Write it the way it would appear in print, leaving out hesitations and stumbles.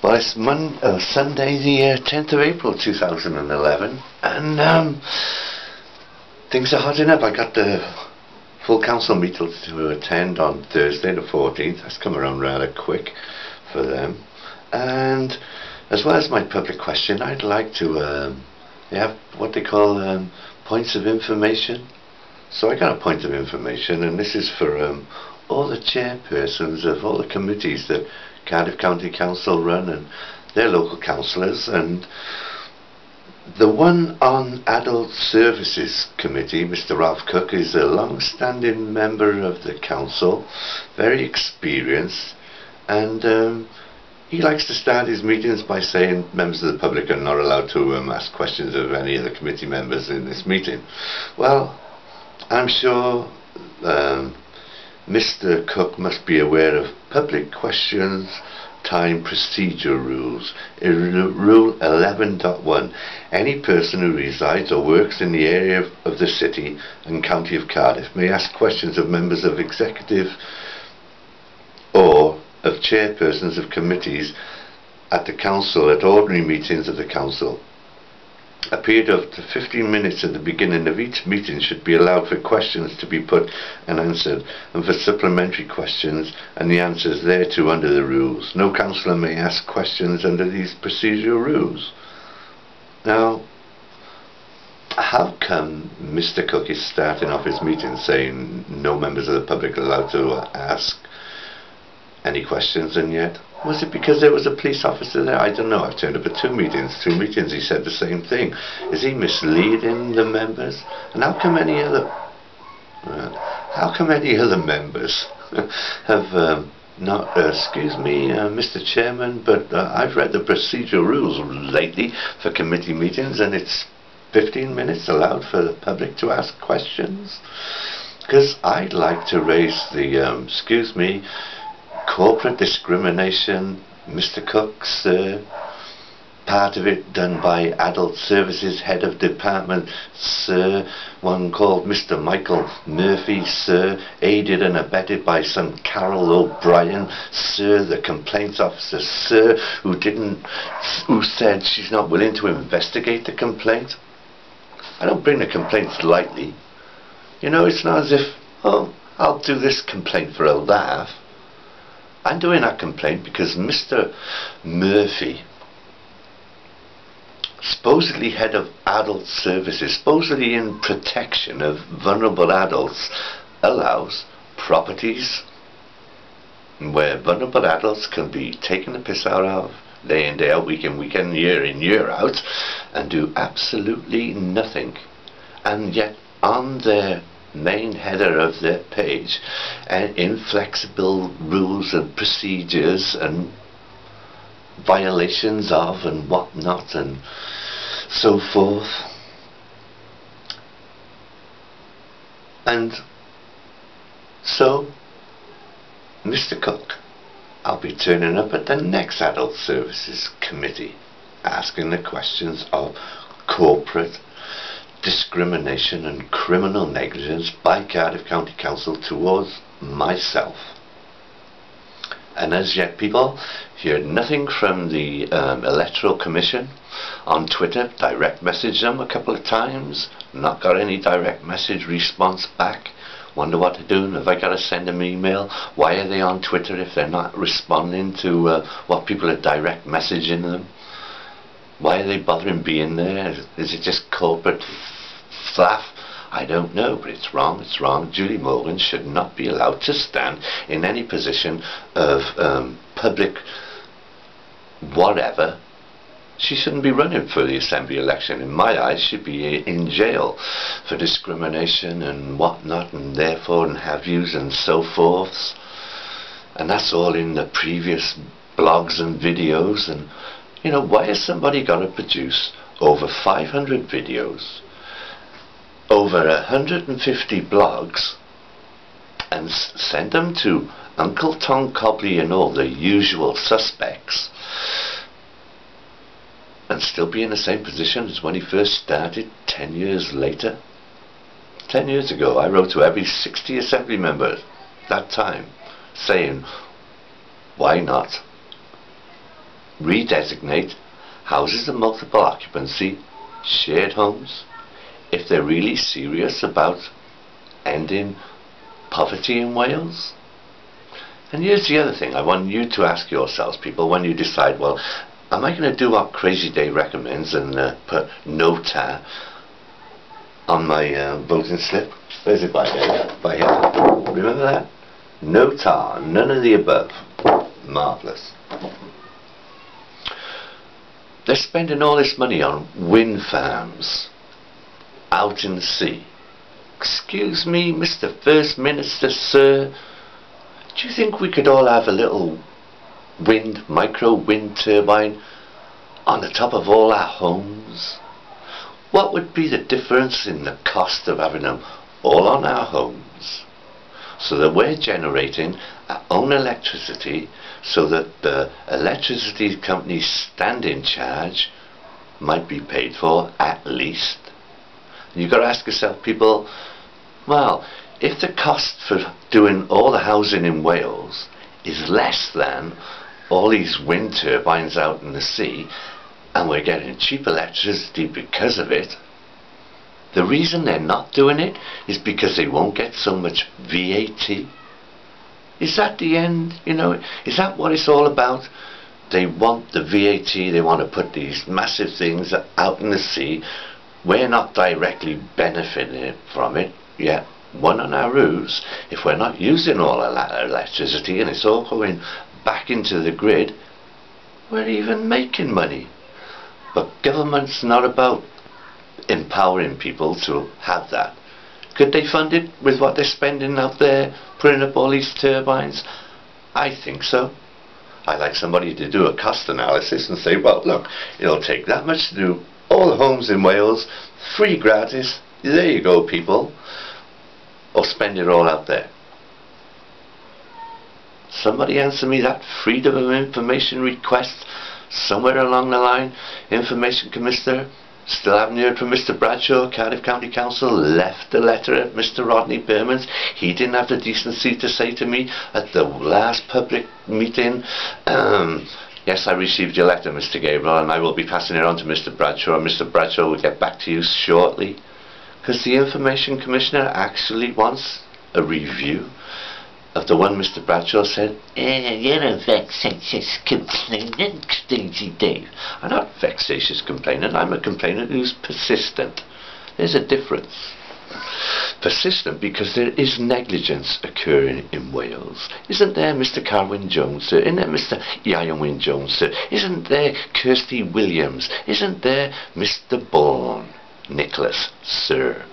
Well, it's Sunday the 10th of April 2011, and things are hotting up. I got the full council meeting to attend on Thursday the 14th. That's come around rather quick for them. And as well as my public question, I'd like to they have what they call points of information. So I got a point of information, and this is for all the chairpersons of all the committees that Cardiff County Council run, and their local councillors. And the one on Adult Services Committee, Mr. Ralph Cook, is a long-standing member of the council, very experienced, and he likes to start his meetings by saying members of the public are not allowed to ask questions of any of the committee members in this meeting. Well, I'm sure Mr. Cook must be aware of public questions time procedure rules. Rule 11.1. Any person who resides or works in the area of the city and county of Cardiff may ask questions of members of executive or of chairpersons of committees at the council at ordinary meetings of the council. A period of 15 minutes at the beginning of each meeting should be allowed for questions to be put and answered, and for supplementary questions and the answers thereto under the rules. No councillor may ask questions under these procedural rules. Now, how come Mr. Cook is starting off his meeting saying no members of the public are allowed to ask any questions, and yet, was it because there was a police officer there? I don't know. I've turned up at two meetings he said the same thing. Is he misleading the members? And how come any other members have not, excuse me, Mr. Chairman, but I've read the procedural rules lately for committee meetings, and it's 15 minutes allowed for the public to ask questions? Because I'd like to raise the, excuse me, corporate discrimination, Mr. Cook's part of it done by Adult Services Head of Department, sir, one called Mr. Michael Murphy, sir, aided and abetted by some Carol O'Brien, sir, the complaints officer, sir, who said she's not willing to investigate the complaint. I don't bring the complaints lightly. You know, it's not as if, oh, I'll do this complaint for a laugh. I'm doing that complaint because Mr. Murphy, supposedly head of adult services, supposedly in protection of vulnerable adults, allows properties where vulnerable adults can be taken the piss out of day in, day out, week in, weekend, year in, year out, and do absolutely nothing. And yet on their main header of their page, and inflexible rules and procedures and violations of and whatnot and so forth. And so Mr. Cook, I'll be turning up at the next Adult Services Committee asking the questions of corporate discrimination and criminal negligence by Cardiff County Council towards myself. And as yet, people hear nothing from the Electoral Commission on Twitter. Direct messaged them a couple of times, not got any direct message response back. Wonder what to do. Have I got to send them an email? Why are they on Twitter if they're not responding to what people are direct messaging them? Why are they bothering being there? Is it just corporate fluff? I don't know, but it's wrong, it's wrong. Julie Morgan should not be allowed to stand in any position of public whatever. She shouldn't be running for the Assembly election. In my eyes, she'd be in jail for discrimination and whatnot, and therefore, and have yous and so forth. And that's all in the previous blogs and videos. And you know, why has somebody got to produce over 500 videos, over 150 blogs, and send them to Uncle Tom Cobley and all the usual suspects, and still be in the same position as when he first started 10 years later? 10 years ago, I wrote to every 60 Assembly members that time saying, why not? redesignate houses of multiple occupancy, shared homes, if they're really serious about ending poverty in Wales. And here's the other thing I want you to ask yourselves, people, when you decide, well, am I going to do what Crazy Dave recommends and put no tar on my voting slip? Where's it by here? By here. Remember that? No tar, none of the above. Marvellous. They're spending all this money on wind farms out in the sea. Excuse me, Mr. First Minister, sir, do you think we could all have a little micro wind turbine on the top of all our homes? What would be the difference in the cost of having them all on our homes, so that we're generating our own electricity, so that the electricity companies stand in charge, might be paid for at least? You've got to ask yourself, people, well, if the cost for doing all the housing in Wales is less than all these wind turbines out in the sea, and we're getting cheap electricity because of it, the reason they're not doing it is because they won't get so much VAT. Is that the end? You know, is that what it's all about? They want the VAT, they want to put these massive things out in the sea. We're not directly benefiting from it yet. One on our roofs, if we're not using all of that electricity and it's all going back into the grid, we're even making money. But government's not about empowering people to have that. Could they fund it with what they're spending out there, putting up all these turbines? I think so. I'd like somebody to do a cost analysis and say, well, look, it'll take that much to do all the homes in Wales, free gratis, there you go, people. Or spend it all out there. Somebody answer me that freedom of information request somewhere along the line. Information Commissioner, still haven't heard from Mr. Bradshaw, Cardiff County Council, left a letter at Mr. Rodney Berman's. He didn't have the decency to say to me at the last public meeting, yes, I received your letter, Mr. Gabriel, and I will be passing it on to Mr. Bradshaw, and Mr. Bradshaw will get back to you shortly. Because the Information Commissioner actually wants a review of the one Mr. Bradshaw said, you're a vexatious complainant, Crazy Dave. I'm not vexatious complainant, I'm a complainant who's persistent. There's a difference. Persistent because there is negligence occurring in Wales. Isn't there Mr. Carwyn Jones, sir? Isn't there Mr. Ian Wyn Jones, sir? Isn't there Kirsty Williams? Isn't there Mr. Bourne? Nicholas, sir.